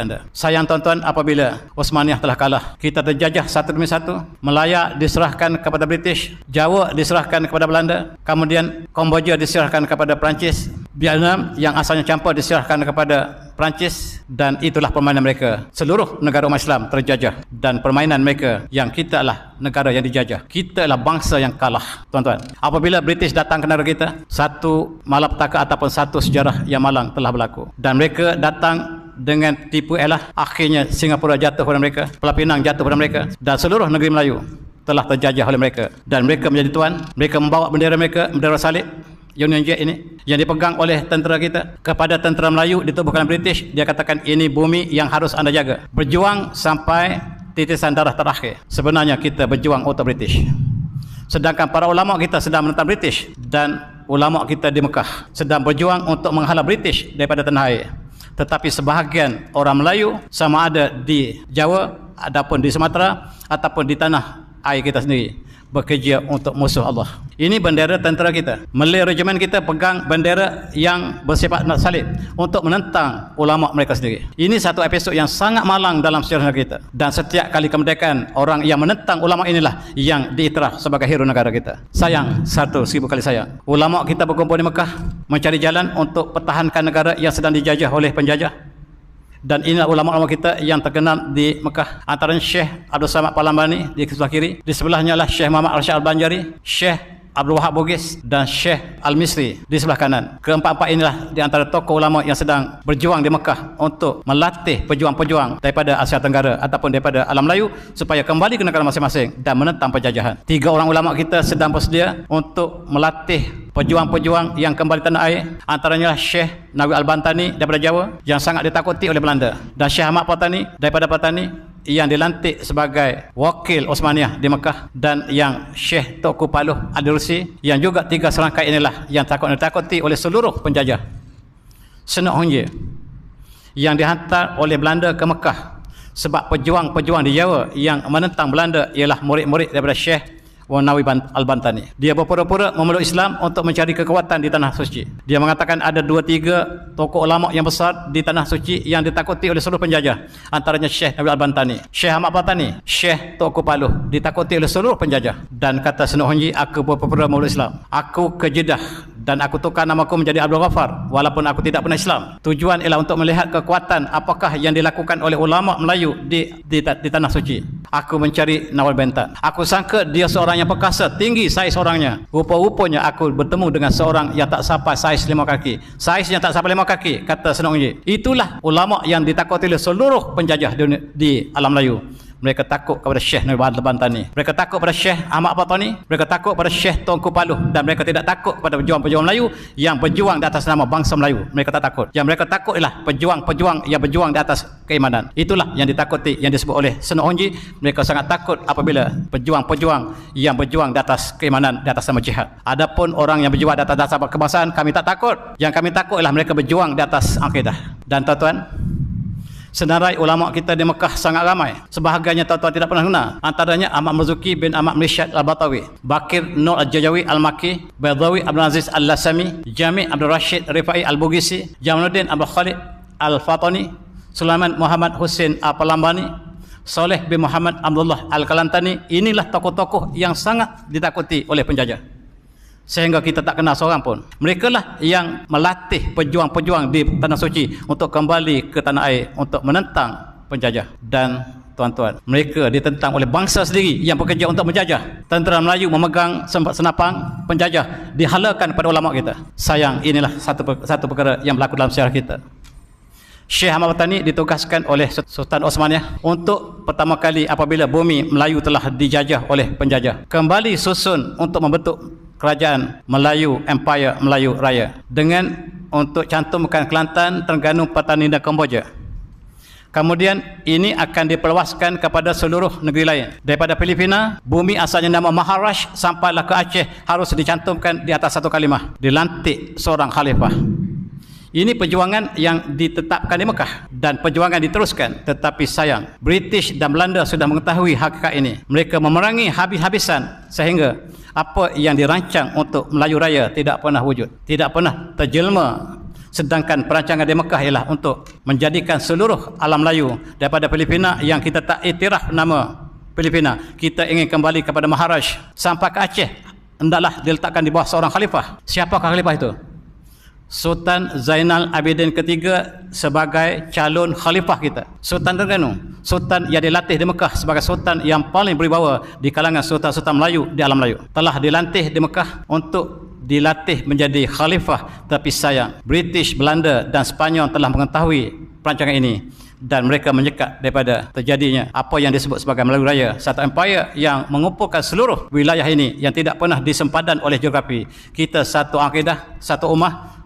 Anda. Sayang tuan-tuan, apabila Osmaniyah telah kalah, kita terjajah satu demi satu. Melaya diserahkan kepada British, Jawa diserahkan kepada Belanda, kemudian Kamboja diserahkan kepada Perancis, Vietnam yang asalnya campur diserahkan kepada Perancis, dan itulah permainan mereka. Seluruh negara umat Islam terjajah, dan permainan mereka yang kita adalah negara yang dijajah. Kita adalah bangsa yang kalah, tuan-tuan. Apabila British datang ke negara kita, satu malapetaka ataupun satu sejarah yang malang telah berlaku, dan mereka datang dengan tipu elah. Akhirnya Singapura jatuh pada mereka, Pulau Pinang jatuh pada mereka, dan seluruh negeri Melayu telah terjajah oleh mereka, dan mereka menjadi tuan. Mereka membawa bendera mereka, bendera salib Union Jack ini, yang dipegang oleh tentera kita kepada tentera Melayu ditubuhkan British. Dia katakan, ini bumi yang harus anda jaga. Berjuang sampai titisan darah terakhir. Sebenarnya kita berjuang untuk British, sedangkan para ulama kita sedang menentang British, dan ulama kita di Mekah sedang berjuang untuk menghalau British daripada tanah air. Tetapi sebahagian orang Melayu, sama ada di Jawa ataupun di Sumatera ataupun di tanah air kita sendiri, bekerja untuk musuh Allah. Ini bendera tentera kita. Malay Regiment kita pegang bendera yang bersifat salib untuk menentang ulama mereka sendiri. Ini satu episod yang sangat malang dalam sejarah negara kita, dan setiap kali kemerdekaan, orang yang menentang ulama inilah yang diiktiraf sebagai hero negara kita. Sayang, 1000 kali sayang, ulama kita berkumpul di Mekah mencari jalan untuk pertahankan negara yang sedang dijajah oleh penjajah. Dan inilah ulama-ulama kita yang terkenal di Mekah. Antaranya Syekh Abdul Samad Palambani di sebelah kiri, di sebelahnya lah Syekh Muhammad Arsyad Al-Banjari, Syekh Abdul Wahab Bugis, dan Syekh Al-Misri di sebelah kanan. Keempat-empat inilah di antara tokoh ulama yang sedang berjuang di Mekah untuk melatih pejuang-pejuang daripada Asia Tenggara ataupun daripada alam Melayu supaya kembali ke negara masing-masing dan menentang penjajahan. 3 orang ulama kita sedang bersedia untuk melatih pejuang-pejuang yang kembali tanah air. Antaranya Syekh Nawi Al-Bantani daripada Jawa yang sangat ditakuti oleh Belanda, dan Syekh Ahmad Patani daripada Patani yang dilantik sebagai wakil Osmaniyah di Mekah, dan yang Syekh Tauku Paluh Ad-Dursi, yang juga 3 serangkai inilah yang ditakuti oleh seluruh penjajah. Senok Honje yang dihantar oleh Belanda ke Mekah sebab pejuang-pejuang di Jawa yang menentang Belanda ialah murid-murid daripada Syekh Nawi Al-Bantani. Dia berpura-pura memeluk Islam untuk mencari kekuatan di tanah suci. Dia mengatakan ada 2-3 tokoh ulama yang besar di tanah suci yang ditakuti oleh seluruh penjajah. Antaranya Syekh Nawi Al-Bantani, Syekh Ahmad Patani, Syekh Tauku Paluh, ditakuti oleh seluruh penjajah. Dan kata Senok Honji, aku berpura-pura memeluk Islam. Aku ke Jeddah dan aku tukar namaku menjadi Abdul Ghaffar walaupun aku tidak pernah Islam. Tujuan ialah untuk melihat kekuatan apakah yang dilakukan oleh ulama Melayu di tanah suci. Aku mencari Nawal Bentan. Aku sangka dia seorang yang perkasa, tinggi saiz orangnya. Rupa-rupanya aku bertemu dengan seorang yang tak sampai saiz 5 kaki. Saiznya tak sampai 5 kaki, kata Senok Honji. Itulah ulama yang ditakuti oleh seluruh penjajah di alam Melayu. Mereka takut kepada Syekh Nawi Al-Bantani, mereka takut pada Syekh Ahmad Patani, mereka takut pada Syekh Tauku Paluh, dan mereka tidak takut kepada pejuang-pejuang Melayu yang berjuang di atas nama bangsa Melayu. Mereka tak takut. Yang mereka takut ialah pejuang-pejuang yang berjuang di atas keimanan. Itulah yang ditakuti, yang disebut oleh Senok Honji. Mereka sangat takut apabila pejuang-pejuang yang berjuang di atas keimanan, di atas nama jihad. Adapun orang yang berjuang di atas dasar kebangsaan, kami tak takut. Yang kami takut ialah mereka berjuang di atas akidah. Dan tuan-tuan, senarai ulama kita di Mekah sangat ramai. Sebahagiannya tuan-tuan tidak pernah kenal. Antaranya Ahmad Marzuki bin Ahmad Mishad Al-Batawi, Bakir Nur Al-Jajawi Al-Maki, Baydawi Abdul Aziz Al-Lasami, Jami' Abdul Rashid Rifai Al-Bugisi, Jamaluddin Abdul Khalid Al-Fatani, Sulaiman Muhammad Hussein Al-Palambani, Soleh bin Muhammad Abdullah Al-Kalantani. Inilah tokoh-tokoh yang sangat ditakuti oleh penjajah, sehingga kita tak kenal seorang pun. Mereka lah yang melatih pejuang-pejuang di tanah suci untuk kembali ke tanah air untuk menentang penjajah. Dan tuan-tuan, mereka ditentang oleh bangsa sendiri yang bekerja untuk menjajah. Tentera Melayu memegang senapang, penjajah dihalakan pada ulama kita. Sayang, inilah satu perkara yang berlaku dalam sejarah kita. Syekh Ahmad Patani ditugaskan oleh Sultan Osmaniyah untuk pertama kali apabila bumi Melayu telah dijajah oleh penjajah, kembali susun untuk membentuk kerajaan Melayu, Empire Melayu Raya, dengan untuk cantumkan Kelantan, Terengganu, Patani dan Kamboja. Kemudian ini akan diperluaskan kepada seluruh negeri lain. Daripada Filipina, bumi asalnya nama Maharashtra, sampailah ke Aceh, harus dicantumkan di atas satu kalimah, dilantik seorang khalifah. Ini perjuangan yang ditetapkan di Mekah dan perjuangan diteruskan. Tetapi sayang, British dan Belanda sudah mengetahui hakikat ini. Mereka memerangi habis-habisan sehingga apa yang dirancang untuk Melayu Raya tidak pernah wujud, tidak pernah terjelma Sedangkan perancangan di Mekah ialah untuk menjadikan seluruh alam Melayu daripada Filipina yang kita tak iktiraf nama Filipina, kita ingin kembali kepada Maharaj sampai ke Aceh, hendaklah diletakkan di bawah seorang khalifah. Siapakah khalifah itu? Sultan Zainal Abidin ketiga sebagai calon khalifah kita. Sultan Terengganu, sultan yang dilatih di Mekah sebagai sultan yang paling berwibawa di kalangan sultan-sultan Melayu di alam Melayu, telah dilantik di Mekah untuk dilatih menjadi khalifah. Tapi sayang, British, Belanda dan Sepanyol telah mengetahui perancangan ini dan mereka menyekat daripada terjadinya apa yang disebut sebagai Melayu Raya, satu empire yang mengumpulkan seluruh wilayah ini yang tidak pernah disempadan oleh geografi. Kita satu akidah, satu ummah,